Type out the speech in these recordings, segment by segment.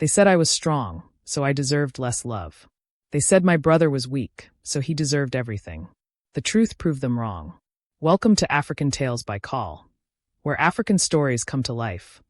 They said I was strong, so I deserved less love. They said my brother was weak, so he deserved everything. The truth proved them wrong. Welcome to African Tales by Khal, where African stories come to life.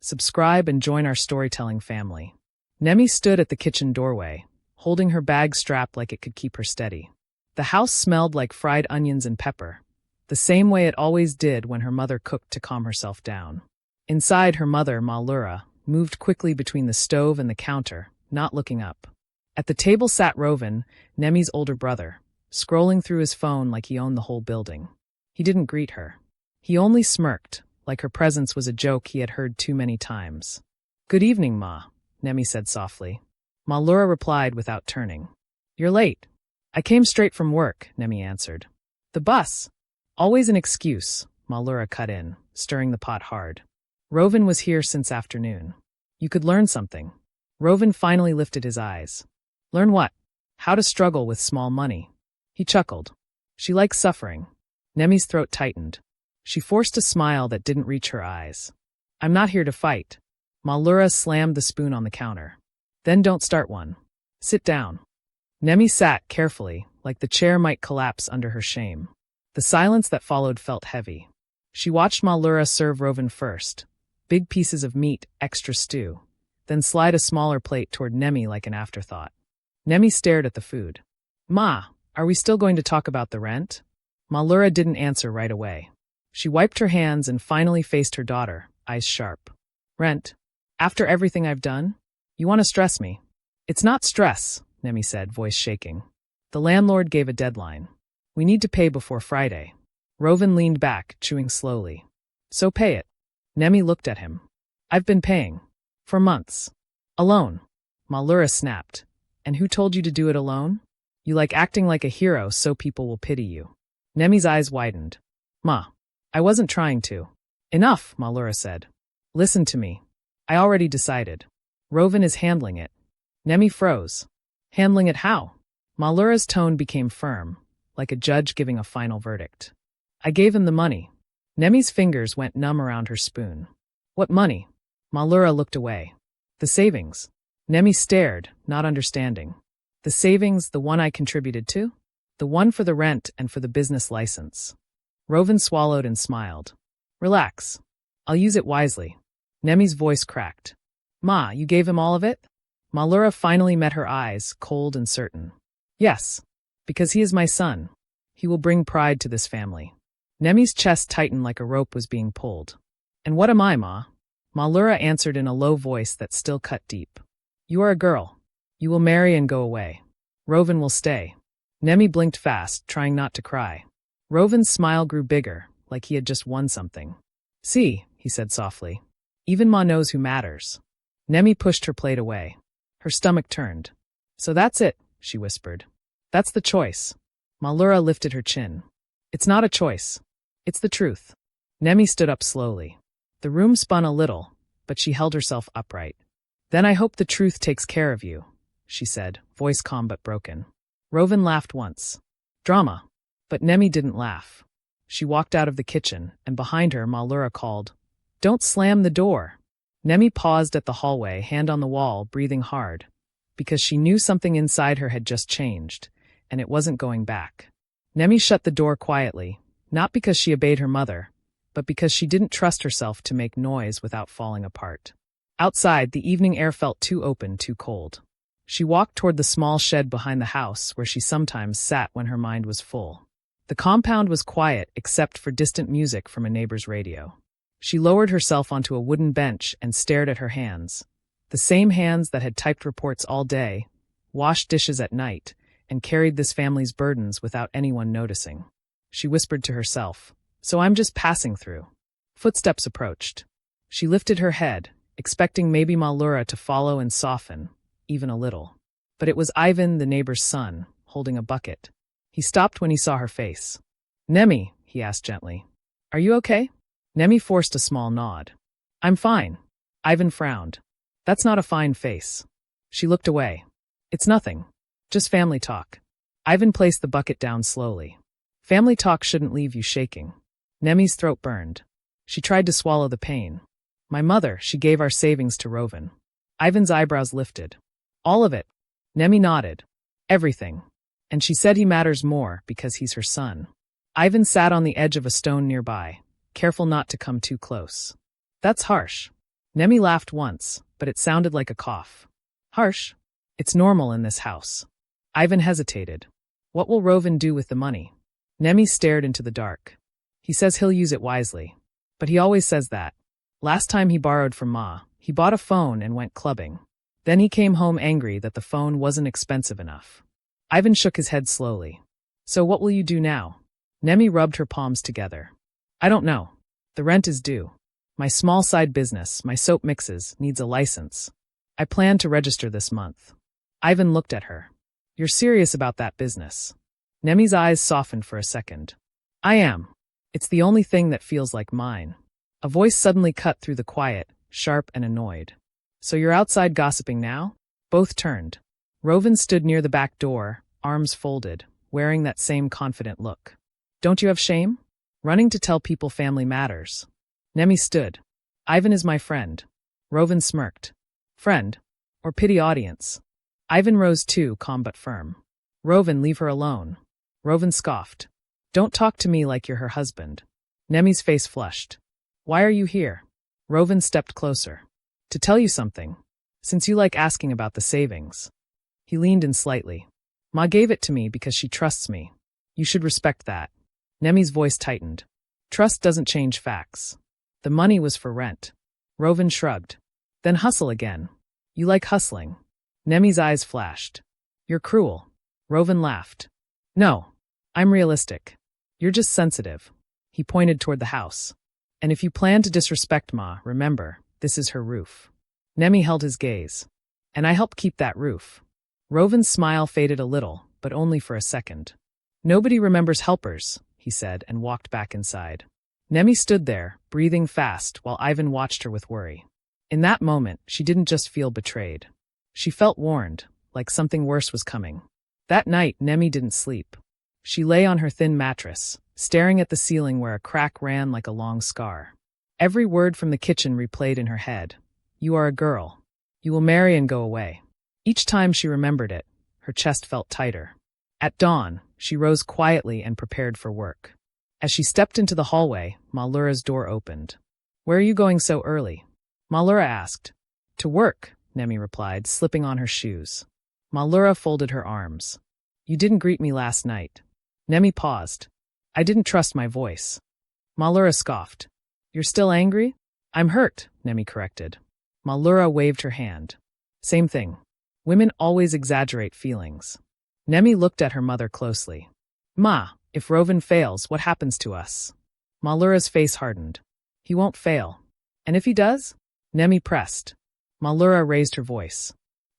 Subscribe and join our storytelling family. Nemi stood at the kitchen doorway, holding her bag strapped like it could keep her steady. The house smelled like fried onions and pepper, the same way it always did when her mother cooked to calm herself down. Inside, her mother, Malura, moved quickly between the stove and the counter, not looking up. At the table sat Rovan, Nemi's older brother, scrolling through his phone like he owned the whole building. He didn't greet her. He only smirked, like her presence was a joke he had heard too many times. "Good evening, Ma," Nemi said softly. Malura replied without turning. "You're late." "I came straight from work," Nemi answered. "The bus." "Always an excuse," Malura cut in, stirring the pot hard. "Rovan was here since afternoon. You could learn something." Rovan finally lifted his eyes. "Learn what?" "How to struggle with small money." He chuckled. "She likes suffering." Nemi's throat tightened. She forced a smile that didn't reach her eyes. "I'm not here to fight." Malura slammed the spoon on the counter. "Then don't start one. Sit down." Nemi sat carefully, like the chair might collapse under her shame. The silence that followed felt heavy. She watched Malura serve Rovan first, big pieces of meat, extra stew, then slide a smaller plate toward Nemi like an afterthought. Nemi stared at the food. "Ma, are we still going to talk about the rent?" Malura didn't answer right away. She wiped her hands and finally faced her daughter, eyes sharp. "Rent? After everything I've done? You want to stress me?" "It's not stress," Nemi said, voice shaking. "The landlord gave a deadline. We need to pay before Friday." Rovan leaned back, chewing slowly. "So pay it." Nemi looked at him. "I've been paying. For months. Alone." Malura snapped. "And who told you to do it alone? You like acting like a hero so people will pity you." Nemi's eyes widened. "Ma, I wasn't trying to." "Enough," Malura said. "Listen to me. I already decided. Rovan is handling it." Nemi froze. "Handling it how?" Malura's tone became firm, like a judge giving a final verdict. "I gave him the money." Nemi's fingers went numb around her spoon. "What money?" Malura looked away. "The savings." Nemi stared, not understanding. "The savings, the one I contributed to?" "The one for the rent and for the business license." Rovan swallowed and smiled. "Relax. I'll use it wisely." Nemi's voice cracked. "Ma, you gave him all of it?" Malura finally met her eyes, cold and certain. "Yes. Because he is my son. He will bring pride to this family." Nemi's chest tightened like a rope was being pulled. "And what am I, Ma?" Malura answered in a low voice that still cut deep. "You are a girl. You will marry and go away. Rovan will stay." Nemi blinked fast, trying not to cry. Rovan's smile grew bigger, like he had just won something. "See," he said softly. "Even Ma knows who matters." Nemi pushed her plate away. Her stomach turned. "So that's it," she whispered. "That's the choice." Malura lifted her chin. "It's not a choice. It's the truth." Nemi stood up slowly. The room spun a little, but she held herself upright. "Then I hope the truth takes care of you," she said, voice calm but broken. Rovan laughed once. "Drama." But Nemi didn't laugh. She walked out of the kitchen, and behind her Malura called, "Don't slam the door." Nemi paused at the hallway, hand on the wall, breathing hard, because she knew something inside her had just changed, and it wasn't going back. Nemi shut the door quietly, not because she obeyed her mother, but because she didn't trust herself to make noise without falling apart. Outside, the evening air felt too open, too cold. She walked toward the small shed behind the house where she sometimes sat when her mind was full. The compound was quiet except for distant music from a neighbor's radio. She lowered herself onto a wooden bench and stared at her hands, the same hands that had typed reports all day, washed dishes at night, and carried this family's burdens without anyone noticing. She whispered to herself, "So I'm just passing through." Footsteps approached. She lifted her head, expecting maybe Malura to follow and soften, even a little. But it was Ivan, the neighbor's son, holding a bucket. He stopped when he saw her face. "Nemi," he asked gently, "are you okay?" Nemi forced a small nod. "I'm fine." Ivan frowned. "That's not a fine face." She looked away. "It's nothing. Just family talk." Ivan placed the bucket down slowly. "Family talk shouldn't leave you shaking." Nemi's throat burned. She tried to swallow the pain. "My mother, she gave our savings to Rovan." Ivan's eyebrows lifted. All of it. Nemi nodded. Everything. And she said he matters more because he's her son. Ivan sat on the edge of a stone nearby, careful not to come too close. That's harsh. Nemi laughed once, but it sounded like a cough. Harsh? It's normal in this house. Ivan hesitated. What will Rovan do with the money? Nemi stared into the dark. He says he'll use it wisely. But he always says that. Last time he borrowed from Ma, he bought a phone and went clubbing. Then he came home angry that the phone wasn't expensive enough. Ivan shook his head slowly. So what will you do now? Nemi rubbed her palms together. I don't know. The rent is due. My small side business, my soap mixes, needs a license. I plan to register this month. Ivan looked at her. You're serious about that business? Nemi's eyes softened for a second. I am. It's the only thing that feels like mine. A voice suddenly cut through the quiet, sharp and annoyed. So you're outside gossiping now? Both turned. Rovan stood near the back door, arms folded, wearing that same confident look. Don't you have shame? Running to tell people family matters. Nemi stood. Ivan is my friend. Rovan smirked. Friend? Or pity audience? Ivan rose too, calm but firm. Rovan, leave her alone. Rovan scoffed. Don't talk to me like you're her husband. Nemi's face flushed. Why are you here? Rovan stepped closer. To tell you something. Since you like asking about the savings. He leaned in slightly. Ma gave it to me because she trusts me. You should respect that. Nemi's voice tightened. Trust doesn't change facts. The money was for rent. Rovan shrugged. Then hustle again. You like hustling. Nemi's eyes flashed. You're cruel. Rovan laughed. No. I'm realistic. You're just sensitive. He pointed toward the house. And if you plan to disrespect Ma, remember, this is her roof. Nemi held his gaze. And I help keep that roof. Rovan's smile faded a little, but only for a second. Nobody remembers helpers, he said and walked back inside. Nemi stood there, breathing fast, while Ivan watched her with worry. In that moment, she didn't just feel betrayed. She felt warned, like something worse was coming. That night, Nemi didn't sleep. She lay on her thin mattress, staring at the ceiling where a crack ran like a long scar. Every word from the kitchen replayed in her head. You are a girl. You will marry and go away. Each time she remembered it, her chest felt tighter. At dawn, she rose quietly and prepared for work. As she stepped into the hallway, Malura's door opened. Where are you going so early? Malura asked. To work, Nemi replied, slipping on her shoes. Malura folded her arms. You didn't greet me last night. Nemi paused. I didn't trust my voice. Malura scoffed. You're still angry? I'm hurt, Nemi corrected. Malura waved her hand. Same thing. Women always exaggerate feelings. Nemi looked at her mother closely. Ma, if Rovan fails, what happens to us? Malura's face hardened. He won't fail. And if he does? Nemi pressed. Malura raised her voice.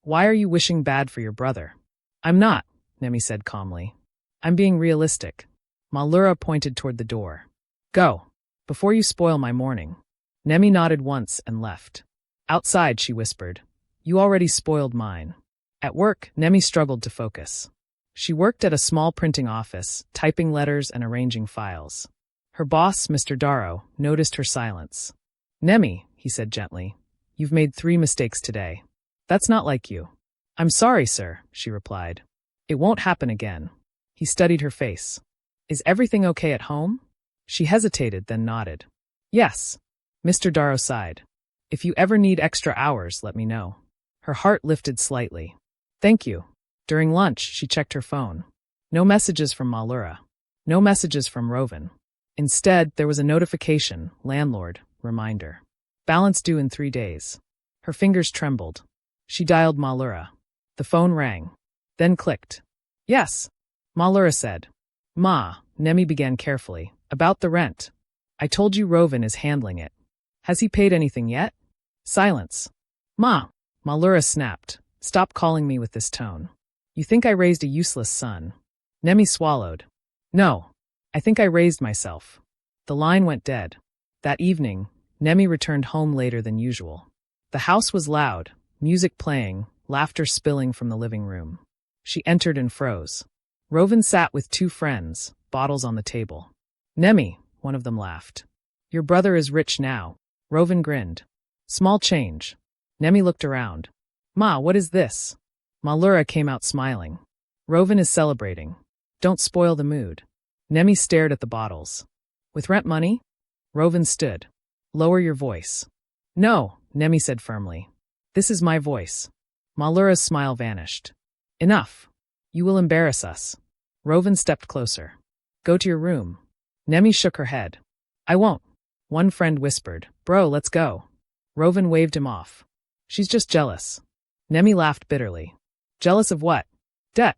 Why are you wishing bad for your brother? I'm not, Nemi said calmly. I'm being realistic. Malura pointed toward the door. Go, before you spoil my morning. Nemi nodded once and left. Outside, she whispered. You already spoiled mine. At work, Nemi struggled to focus. She worked at a small printing office, typing letters and arranging files. Her boss, Mr. Darrow, noticed her silence. Nemi, he said gently, you've made 3 mistakes today. That's not like you. I'm sorry, sir, she replied. It won't happen again. He studied her face. Is everything okay at home? She hesitated, then nodded. Yes. Mr. Darrow sighed. If you ever need extra hours, let me know. Her heart lifted slightly. Thank you. During lunch, she checked her phone. No messages from Malura. No messages from Rovan. Instead, there was a notification, landlord, reminder. Balance due in 3 days. Her fingers trembled. She dialed Malura. The phone rang. Then clicked. Yes. Malura said. Ma, Nemi began carefully. About the rent. I told you Rovan is handling it. Has he paid anything yet? Silence. Ma. Malura snapped. Stop calling me with this tone. You think I raised a useless son. Nemi swallowed. No. I think I raised myself. The line went dead. That evening, Nemi returned home later than usual. The house was loud, music playing, laughter spilling from the living room. She entered and froze. Rovan sat with 2 friends, bottles on the table. Nemi, one of them laughed. Your brother is rich now. Rovan grinned. Small change. Nemi looked around. Ma, what is this? Malura came out smiling. Rovan is celebrating. Don't spoil the mood. Nemi stared at the bottles. With rent money? Rovan stood. Lower your voice. No, Nemi said firmly. This is my voice. Malura's smile vanished. Enough. You will embarrass us. Rovan stepped closer. Go to your room. Nemi shook her head. I won't. One friend whispered, Bro, let's go. Rovan waved him off. She's just jealous. Nemi laughed bitterly. Jealous of what? Debt.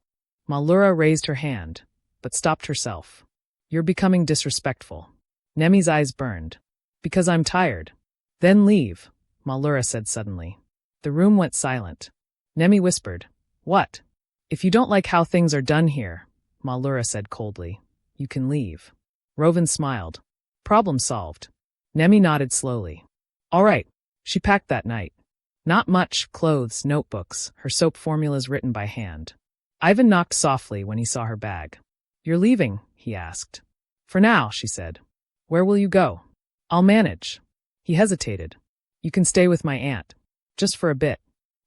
Malura raised her hand, but stopped herself. You're becoming disrespectful. Nemi's eyes burned. Because I'm tired. Then leave, Malura said suddenly. The room went silent. Nemi whispered, What? If you don't like how things are done here, Malura said coldly, you can leave. Rovan smiled. Problem solved. Nemi nodded slowly. All right. She packed that night. Not much, clothes, notebooks, her soap formulas written by hand. Ivan knocked softly when he saw her bag. You're leaving, he asked. For now, she said. Where will you go? I'll manage. He hesitated. You can stay with my aunt. Just for a bit.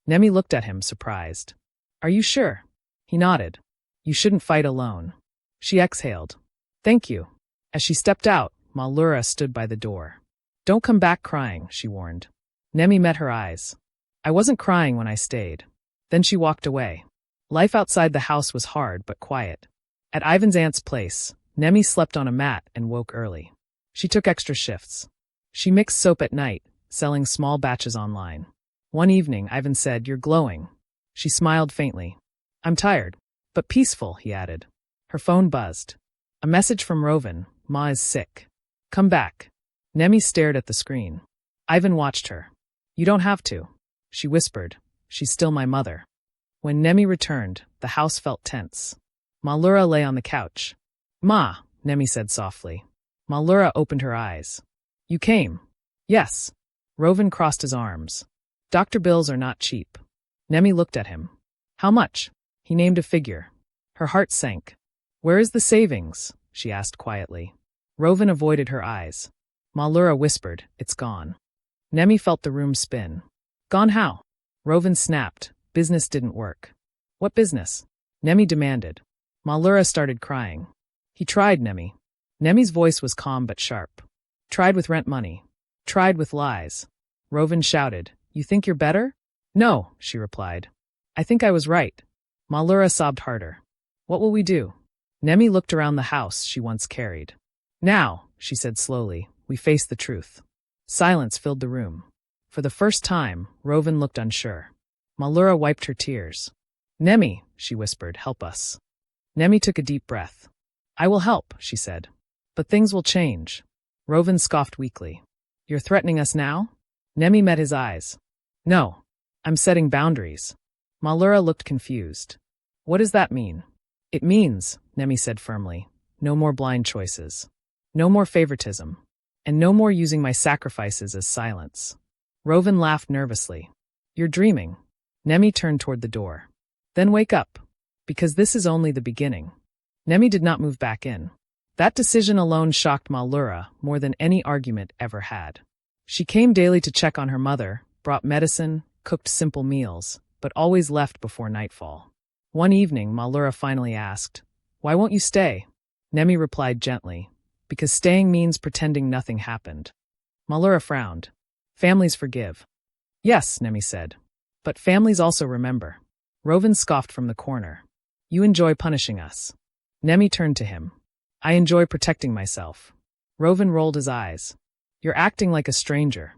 Nemi looked at him, surprised. Are you sure? He nodded. You shouldn't fight alone. She exhaled. Thank you. As she stepped out, Malura stood by the door. Don't come back crying, she warned. Nemi met her eyes. I wasn't crying when I stayed. Then she walked away. Life outside the house was hard but quiet. At Ivan's aunt's place, Nemi slept on a mat and woke early. She took extra shifts. She mixed soap at night, selling small batches online. One evening, Ivan said, You're glowing. She smiled faintly. I'm tired, but peaceful, he added. Her phone buzzed. A message from Rovan, Ma is sick. Come back. Nemi stared at the screen. Ivan watched her. You don't have to. She whispered. She's still my mother. When Nemi returned, the house felt tense. Malura lay on the couch. Ma, Nemi said softly. Malura opened her eyes. You came. Yes. Rovan crossed his arms. Doctor bills are not cheap. Nemi looked at him. How much? He named a figure. Her heart sank. Where is the savings? She asked quietly. Rovan avoided her eyes. Malura whispered, It's gone. Nemi felt the room spin. Gone how? Rovan snapped. Business didn't work. What business? Nemi demanded. Malura started crying. He tried, Nemi. Nemi's voice was calm but sharp. Tried with rent money. Tried with lies. Rovan shouted, You think you're better? No, she replied. I think I was right. Malura sobbed harder. What will we do? Nemi looked around the house she once carried. Now, she said slowly, we face the truth. Silence filled the room. For the first time, Rovan looked unsure. Malura wiped her tears. Nemi, she whispered, help us. Nemi took a deep breath. I will help, she said. But things will change. Rovan scoffed weakly. You're threatening us now? Nemi met his eyes. No. I'm setting boundaries. Malura looked confused. What does that mean? It means, Nemi said firmly, no more blind choices. No more favoritism. And no more using my sacrifices as silence. Rovan laughed nervously. You're dreaming. Nemi turned toward the door. Then wake up. Because this is only the beginning. Nemi did not move back in. That decision alone shocked Malura more than any argument ever had. She came daily to check on her mother, brought medicine, cooked simple meals, but always left before nightfall. One evening, Malura finally asked, Why won't you stay? Nemi replied gently, Because staying means pretending nothing happened. Malura frowned. Families forgive. Yes, Nemi said. But families also remember. Rovan scoffed from the corner. You enjoy punishing us. Nemi turned to him. I enjoy protecting myself. Rovan rolled his eyes. You're acting like a stranger.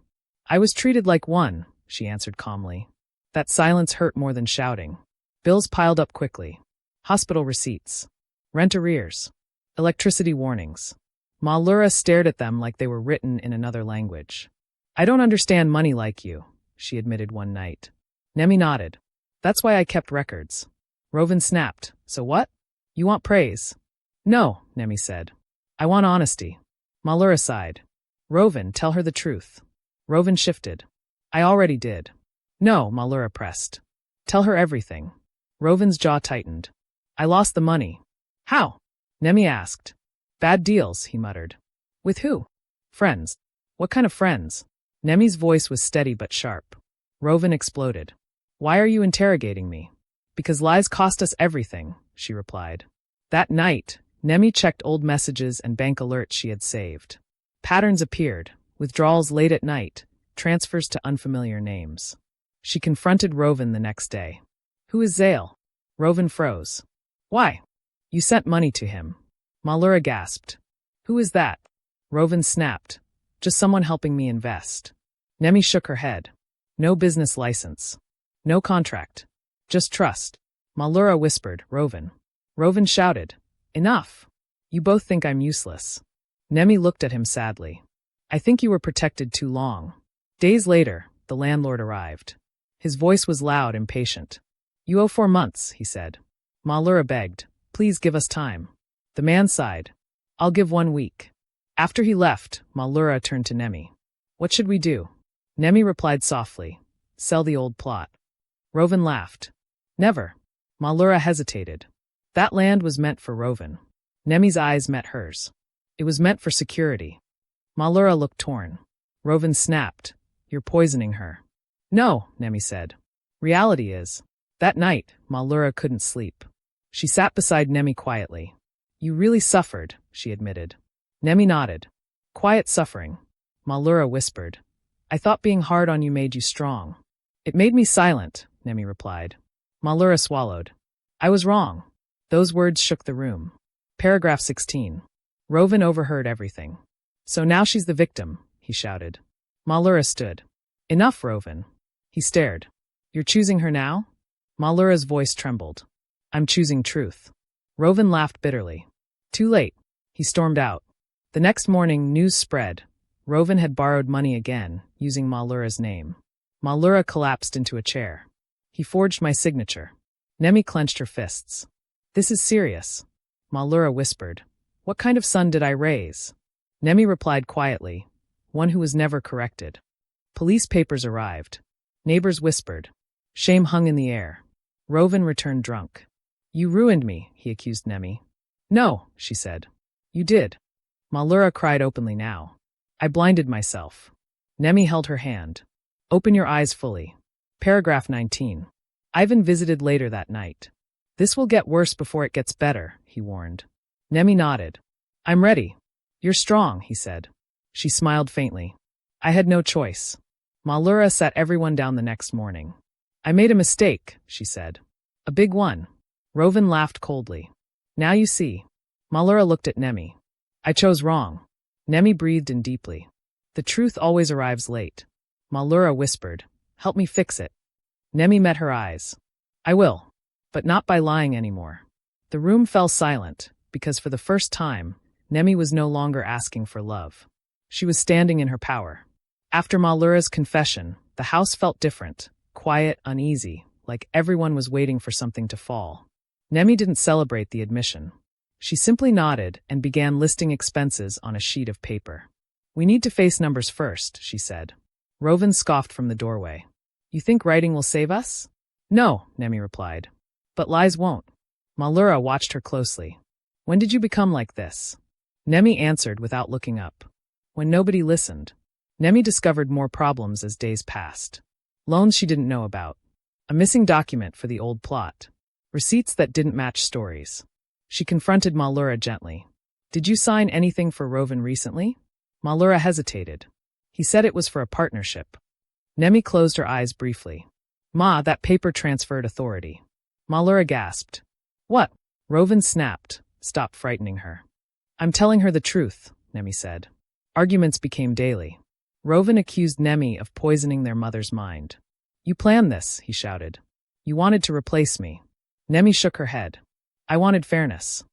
I was treated like one, she answered calmly. That silence hurt more than shouting. Bills piled up quickly. Hospital receipts. Rent arrears. Electricity warnings. Malura stared at them like they were written in another language. I don't understand money like you, she admitted one night. Nemi nodded. That's why I kept records. Rovan snapped. So what? You want praise? No, Nemi said. I want honesty. Malura sighed. Rovan, tell her the truth. Rovan shifted. I already did. No, Malura pressed. Tell her everything. Rovan's jaw tightened. I lost the money. How? Nemi asked. Bad deals, he muttered. With who? Friends. What kind of friends? Nemi's voice was steady but sharp. Rovan exploded. Why are you interrogating me? Because lies cost us everything, she replied. That night, Nemi checked old messages and bank alerts she had saved. Patterns appeared, withdrawals late at night, transfers to unfamiliar names. She confronted Rovan the next day. Who is Zale? Rovan froze. Why? You sent money to him. Malura gasped. Who is that? Rovan snapped. Just someone helping me invest. Nemi shook her head. No business license. No contract. Just trust. Malura whispered, Rovan. Rovan shouted. Enough. You both think I'm useless. Nemi looked at him sadly. I think you were protected too long. Days later, the landlord arrived. His voice was loud and patient. You owe 4 months, he said. Malura begged. Please give us time. The man sighed. I'll give 1 week. After he left, Malura turned to Nemi. What should we do? Nemi replied softly. Sell the old plot. Rovan laughed. Never. Malura hesitated. That land was meant for Rovan. Nemi's eyes met hers. It was meant for security. Malura looked torn. Rovan snapped. You're poisoning her. No, Nemi said. Reality is. That night, Malura couldn't sleep. She sat beside Nemi quietly. You really suffered, she admitted. Nemi nodded. Quiet suffering. Malura whispered. I thought being hard on you made you strong. It made me silent, Nemi replied. Malura swallowed. I was wrong. Those words shook the room. Paragraph 16. Rovan overheard everything. So now she's the victim, he shouted. Malura stood. Enough, Rovan. He stared. You're choosing her now? Malura's voice trembled. I'm choosing truth. Rovan laughed bitterly. Too late. He stormed out. The next morning, news spread. Rovan had borrowed money again, using Malura's name. Malura collapsed into a chair. He forged my signature. Nemi clenched her fists. This is serious. Malura whispered. What kind of son did I raise? Nemi replied quietly. One who was never corrected. Police papers arrived. Neighbors whispered. Shame hung in the air. Rovan returned drunk. You ruined me, he accused Nemi. No, she said. You did. Malura cried openly now. I blinded myself. Nemi held her hand. Open your eyes fully. Paragraph 19. Ivan visited later that night. This will get worse before it gets better, he warned. Nemi nodded. I'm ready. You're strong, he said. She smiled faintly. I had no choice. Malura sat everyone down the next morning. I made a mistake, she said. A big one. Rovan laughed coldly. Now you see. Malura looked at Nemi. I chose wrong. Nemi breathed in deeply. The truth always arrives late. Malura whispered. Help me fix it. Nemi met her eyes. I will. But not by lying anymore. The room fell silent, because for the first time, Nemi was no longer asking for love. She was standing in her power. After Malura's confession, the house felt different, quiet, uneasy, like everyone was waiting for something to fall. Nemi didn't celebrate the admission. She simply nodded and began listing expenses on a sheet of paper. We need to face numbers first, she said. Rovan scoffed from the doorway. You think writing will save us? No, Nemi replied. But lies won't. Malura watched her closely. When did you become like this? Nemi answered without looking up. When nobody listened. Nemi discovered more problems as days passed. Loans she didn't know about. A missing document for the old plot. Receipts that didn't match stories. She confronted Malura gently. Did you sign anything for Rovan recently? Malura hesitated. He said it was for a partnership. Nemi closed her eyes briefly. Ma, that paper transferred authority. Malura gasped. What? Rovan snapped. Stop frightening her. I'm telling her the truth, Nemi said. Arguments became daily. Rovan accused Nemi of poisoning their mother's mind. You planned this, he shouted. You wanted to replace me. Nemi shook her head. I wanted fairness.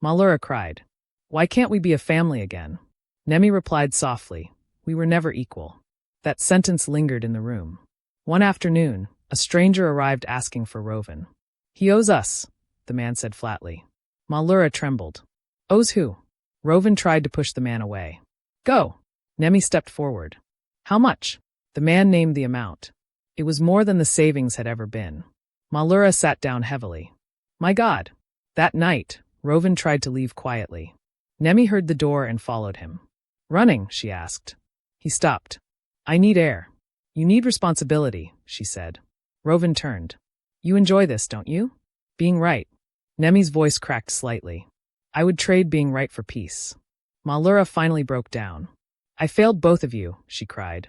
Malura cried. Why can't we be a family again? Nemi replied softly. We were never equal. That sentence lingered in the room. One afternoon, a stranger arrived asking for Rovan. He owes us, the man said flatly. Malura trembled. Owes who? Rovan tried to push the man away. Go. Nemi stepped forward. How much? The man named the amount. It was more than the savings had ever been. Malura sat down heavily. My God. That night, Rovan tried to leave quietly. Nemi heard the door and followed him. Running, she asked. He stopped. I need air. You need responsibility, she said. Rovan turned. You enjoy this, don't you? Being right. Nemi's voice cracked slightly. I would trade being right for peace. Malura finally broke down. I failed both of you, she cried.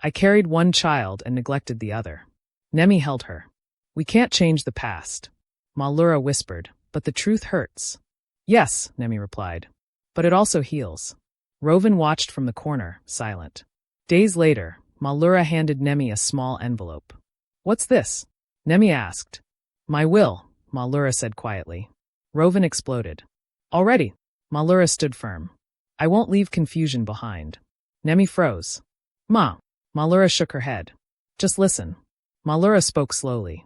I carried one child and neglected the other. Nemi held her. We can't change the past. Malura whispered, but the truth hurts. Yes, Nemi replied. But it also heals. Rovan watched from the corner, silent. Days later, Malura handed Nemi a small envelope. What's this? Nemi asked. My will, Malura said quietly. Rovan exploded. Already. Malura stood firm. I won't leave confusion behind. Nemi froze. Ma. Malura shook her head. Just listen. Malura spoke slowly.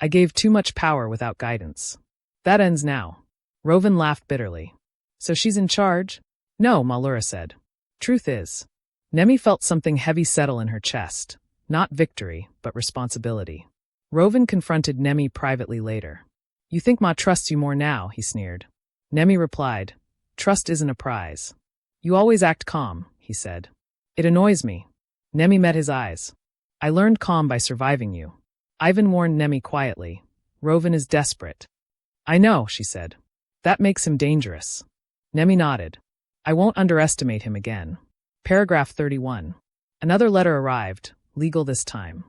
I gave too much power without guidance. That ends now. Rovan laughed bitterly. So she's in charge? No, Malura said. Truth is. Nemi felt something heavy settle in her chest. Not victory, but responsibility. Rovan confronted Nemi privately later. You think Ma trusts you more now, he sneered. Nemi replied. Trust isn't a prize. You always act calm, he said. It annoys me. Nemi met his eyes. I learned calm by surviving you. Ivan warned Nemi quietly. Rovan is desperate. I know, she said. That makes him dangerous. Nemi nodded. I won't underestimate him again. Paragraph 31. Another letter arrived, legal this time.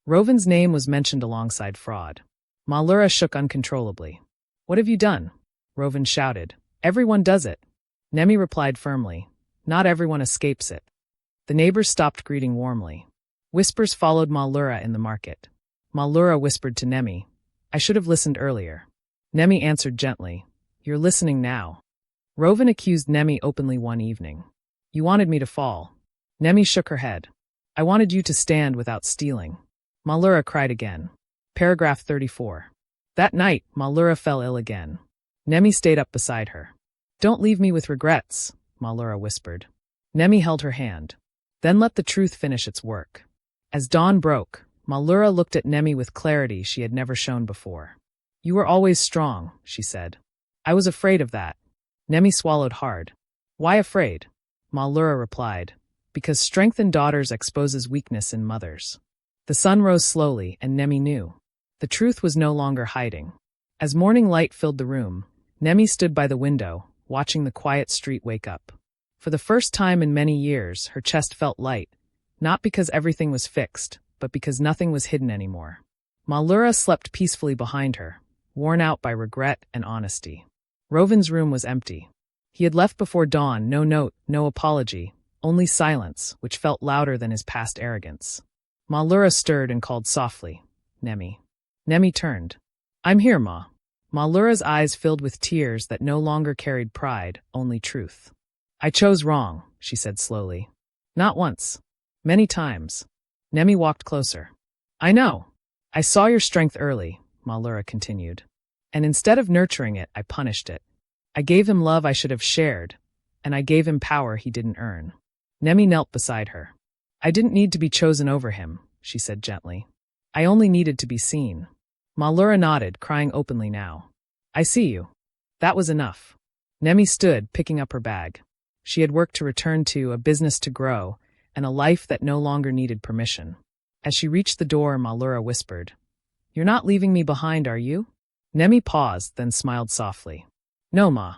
Rovan's name was mentioned alongside fraud. Malura shook uncontrollably. What have you done? Rovan shouted. Everyone does it. Nemi replied firmly. Not everyone escapes it. The neighbors stopped greeting warmly. Whispers followed Malura in the market. Malura whispered to Nemi. I should have listened earlier. Nemi answered gently. You're listening now. Rovan accused Nemi openly one evening. You wanted me to fall. Nemi shook her head. I wanted you to stand without stealing. Malura cried again. Paragraph 34. That night, Malura fell ill again. Nemi stayed up beside her. Don't leave me with regrets, Malura whispered. Nemi held her hand. Then let the truth finish its work. As dawn broke, Malura looked at Nemi with clarity she had never shown before. You were always strong, she said. I was afraid of that. Nemi swallowed hard. Why afraid? Malura replied. Because strength in daughters exposes weakness in mothers. The sun rose slowly, and Nemi knew. The truth was no longer hiding. As morning light filled the room, Nemi stood by the window, watching the quiet street wake up. For the first time in many years, her chest felt light, not because everything was fixed, but because nothing was hidden anymore. Malura slept peacefully behind her, worn out by regret and honesty. Rovan's room was empty. He had left before dawn, no note, no apology, only silence, which felt louder than his past arrogance. Malura stirred and called softly, Nemi. Nemi turned. I'm here, Ma. Malura's eyes filled with tears that no longer carried pride, only truth. I chose wrong, she said slowly. Not once. Many times. Nemi walked closer. I know. I saw your strength early, Malura continued. And instead of nurturing it, I punished it. I gave him love I should have shared, and I gave him power he didn't earn. Nemi knelt beside her. I didn't need to be chosen over him, she said gently. I only needed to be seen. Malura nodded, crying openly now. I see you. That was enough. Nemi stood, picking up her bag. She had work to return to, a business to grow, and a life that no longer needed permission. As she reached the door, Malura whispered, You're not leaving me behind, are you? Nemi paused, then smiled softly. No, Ma.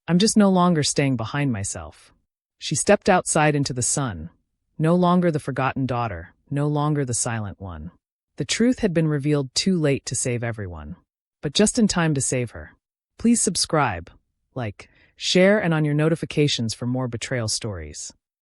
I'm just no longer staying behind myself. She stepped outside into the sun. No longer the forgotten daughter, no longer the silent one. The truth had been revealed too late to save everyone. But just in time to save her. Please subscribe, like, share, and on your notifications for more betrayal stories.